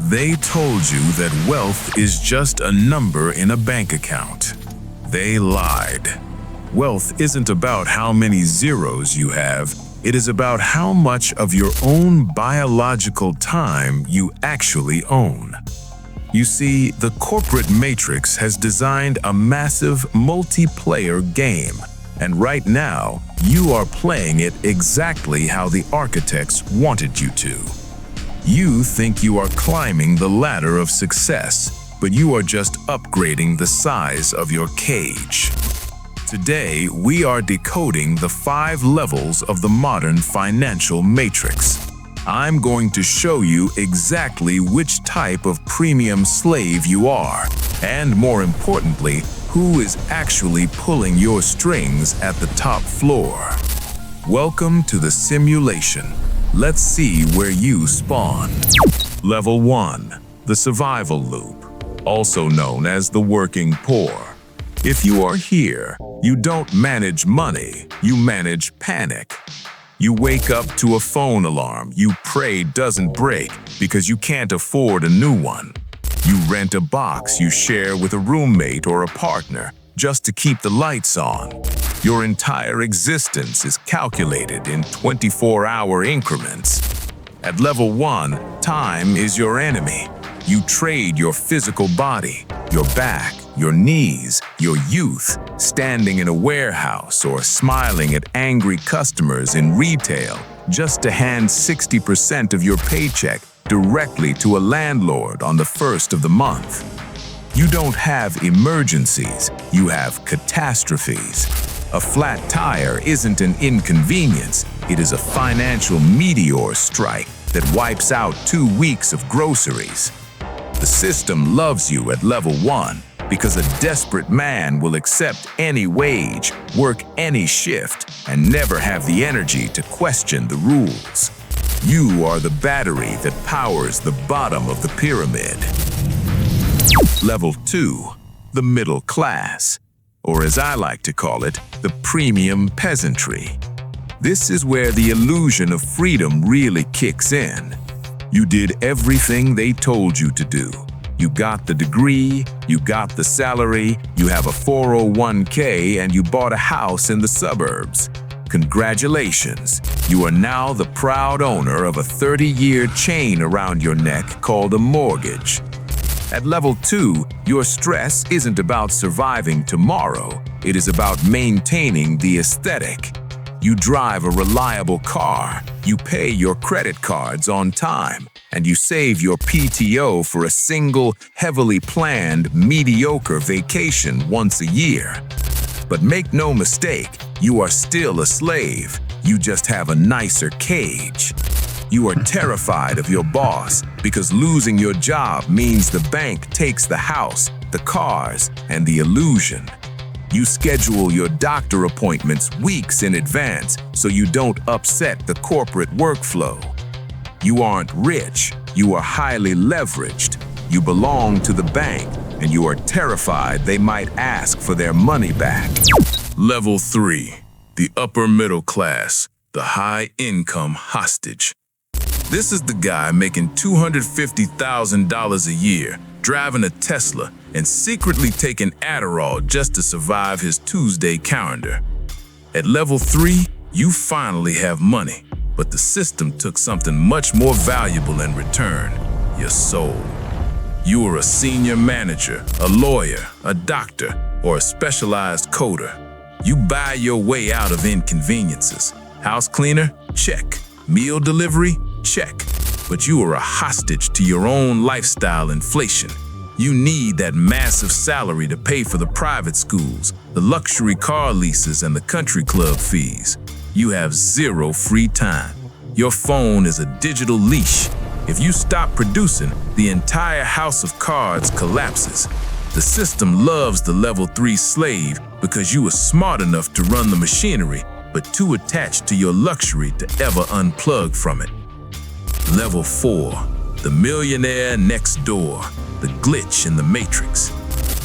They told you that wealth is just a number in a bank account. They lied. Wealth isn't about how many zeros you have. It is about how much of your own biological time you actually own. You see, the corporate matrix has designed a massive multiplayer game, and right now, you are playing it exactly how the architects wanted you to. You think you are climbing the ladder of success, but you are just upgrading the size of your cage. Today, we are decoding the 5 levels of the modern financial matrix. I'm going to show you exactly which type of premium slave you are, and more importantly, who is actually pulling your strings at the top floor. Welcome to the simulation. Let's see where you spawn. Level 1. The survival loop, also known as the working poor. If you are here, you don't manage money, you manage panic. You wake up to a phone alarm you pray doesn't break because you can't afford a new one. You rent a box you share with a roommate or a partner just to keep the lights on. Your entire existence is calculated in 24-hour increments. At level 1, time is your enemy. You trade your physical body, your back, your knees, your youth, standing in a warehouse or smiling at angry customers in retail just to hand 60% of your paycheck directly to a landlord on the first of the month. You don't have emergencies, you have catastrophes. A flat tire isn't an inconvenience, it is a financial meteor strike that wipes out 2 weeks of groceries. The system loves you at level 1 because a desperate man will accept any wage, work any shift, and never have the energy to question the rules. You are the battery that powers the bottom of the pyramid. Level 2, the middle class, or as I like to call it, the premium peasantry. This is where the illusion of freedom really kicks in. You did everything they told you to do. You got the degree, you got the salary, you have a 401k, and you bought a house in the suburbs. Congratulations, you are now the proud owner of a 30-year chain around your neck called a mortgage. At level 2, your stress isn't about surviving tomorrow, it is about maintaining the aesthetic. You drive a reliable car, you pay your credit cards on time, and you save your PTO for a single, heavily planned, mediocre vacation once a year. But make no mistake, you are still a slave. You just have a nicer cage. You are terrified of your boss because losing your job means the bank takes the house, the cars, and the illusion. You schedule your doctor appointments weeks in advance so you don't upset the corporate workflow. You aren't rich, you are highly leveraged. You belong to the bank, and you are terrified they might ask for their money back. Level 3, the upper middle class, the high-income hostage. This is the guy making $250,000 a year, driving a Tesla, and secretly taking Adderall just to survive his Tuesday calendar. At level 3, you finally have money, but the system took something much more valuable in return, your soul. You are a senior manager, a lawyer, a doctor, or a specialized coder. You buy your way out of inconveniences. House cleaner? Check. Meal delivery? Check. But you are a hostage to your own lifestyle inflation. You need that massive salary to pay for the private schools, the luxury car leases, and the country club fees. You have zero free time. Your phone is a digital leash. If you stop producing, the entire house of cards collapses. The system loves the level 3 slave because you are smart enough to run the machinery, but too attached to your luxury to ever unplug from it. Level 4, the millionaire next door, the glitch in the matrix.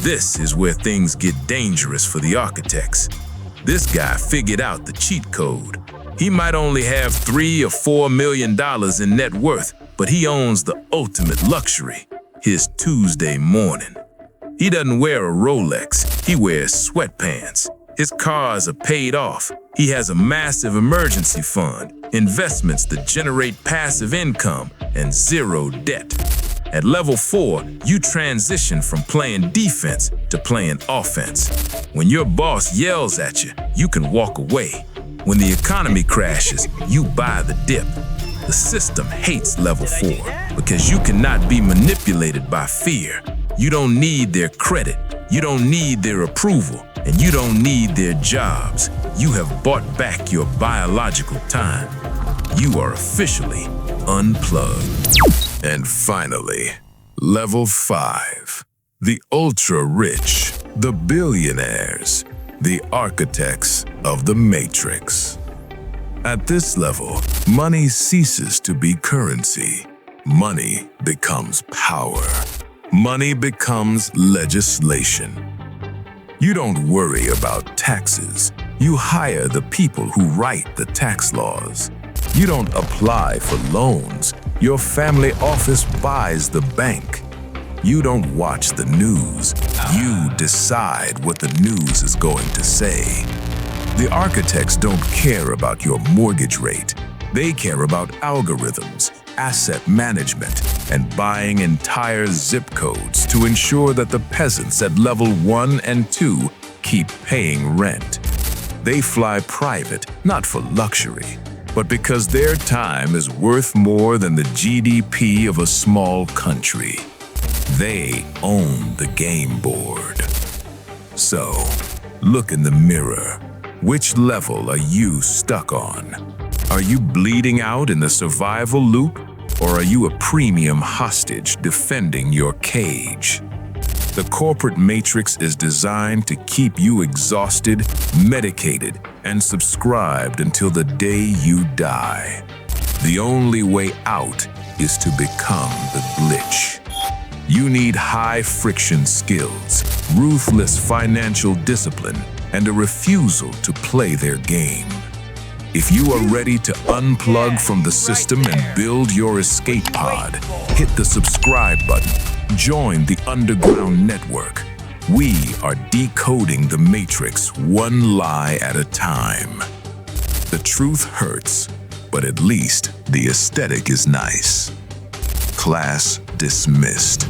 This is where things get dangerous for the architects. This guy figured out the cheat code. He might only have $3 or $4 million in net worth, But he owns the ultimate luxury, his Tuesday morning. He doesn't wear a Rolex, he wears sweatpants. His cars are paid off. He has a massive emergency fund, investments that generate passive income, and zero debt. At level 4, you transition from playing defense to playing offense. When your boss yells at you, you can walk away. When the economy crashes, you buy the dip. The system hates level 4 because you cannot be manipulated by fear. You don't need their credit, you don't need their approval, and you don't need their jobs. You have bought back your biological time. You are officially unplugged. And finally, level 5. The ultra-rich, the billionaires, the architects of the Matrix. At this level, money ceases to be currency. Money becomes power. Money becomes legislation. You don't worry about taxes. You hire the people who write the tax laws. You don't apply for loans. Your family office buys the bank. You don't watch the news. You decide what the news is going to say. The architects don't care about your mortgage rate. They care about algorithms, asset management, and buying entire zip codes to ensure that the peasants at level 1 and 2 keep paying rent. They fly private, not for luxury, but because their time is worth more than the GDP of a small country. They own the game board. So, look in the mirror. Which level are you stuck on? Are you bleeding out in the survival loop, or are you a premium hostage defending your cage? The corporate matrix is designed to keep you exhausted, medicated, and subscribed until the day you die. The only way out is to become the glitch. You need high-friction skills, ruthless financial discipline, and a refusal to play their game. If you are ready to unplug from the system and build your escape pod, hit the subscribe button. Join the underground network. We are decoding the matrix one lie at a time. The truth hurts, but at least the aesthetic is nice. Class dismissed.